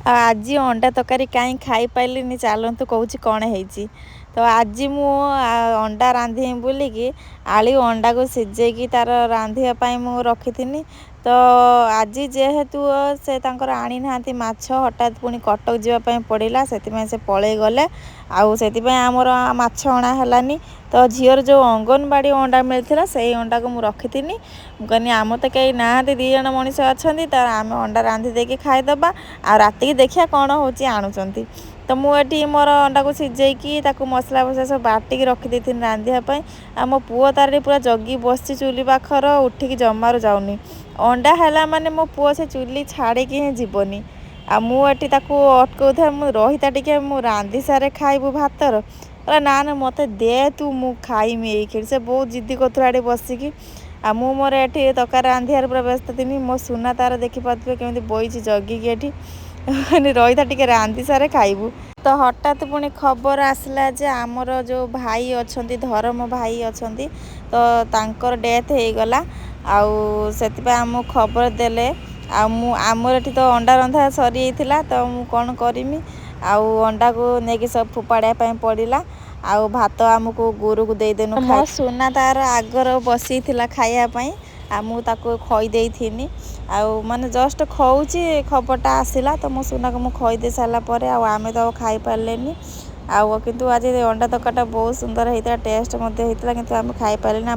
आज अंडा तरकारी कहीं खाई पाइलिनी चलतु कौच कौन है तो आज मु अंडा रांधि बोलिकी आलू अंडा को सिझेकी तार रांधापी मु रखी तो आज जेहेतु से आनी ना माछ हठात पुणी कटक जावाई पड़ा से पलि गले आमर माछ अणा है तो झीर जो अंगनवाड़ी अंडा मिलता से अंडा को मुझे रखी कहनी आम तो कहीं ना दी जन मनीष अच्छा तो आम अंडा रांधि देकी खाईदबा आ राति देखिया कौन हो आणुचंती तो मुझे मोर अंडा को सिझेकी मसला फसला सब बाटिकी रखी रांधापी आ मो पुओ तार पूरा जगी बस चुली पाखर उठिकी जमार जाऊनी अंडा है माने मो पुओ से चुली छाड़िकी ही जीवनी आ मुझे अटकाउथा रहीता टिके मु रांधि सारे खाइबू भातर ना ना मत दे तू मु खाइमी ये से बहुत जिद्दी कर बसिकी आ मु मोर ये तरकारी रांधियार पूरा व्यस्त थी मो सुना तार देखिपे केमी बही जगिकी रहीता टिके रांधि सारे खाइबू तो हठात पुणी खबर आसला जे आमर जो भाई अच्छा धर्म भाई अच्छा तो तांकर डेथ हो गला आउ से आमको खबर देले आमर ये तो अंडा रंधा सरी जाइथिला तो मु कौन करमी आउ अंडा को लेकिन सब फोपाड़ापी पड़ा आउ भात आमको गुरु को देदेनु मो सुना तार आगर बसी खायापी आ मुझे खईदे थी आउ माने जस्ट खाऊँची खबरटा आसला तो मो सुना को मुझे खईदे सारापर आम तो खाई पारे आउ किंतु आज अंडा तरकारीटा बहुत सुंदर होता टेस्ट होता कि आम खाई पारे ना।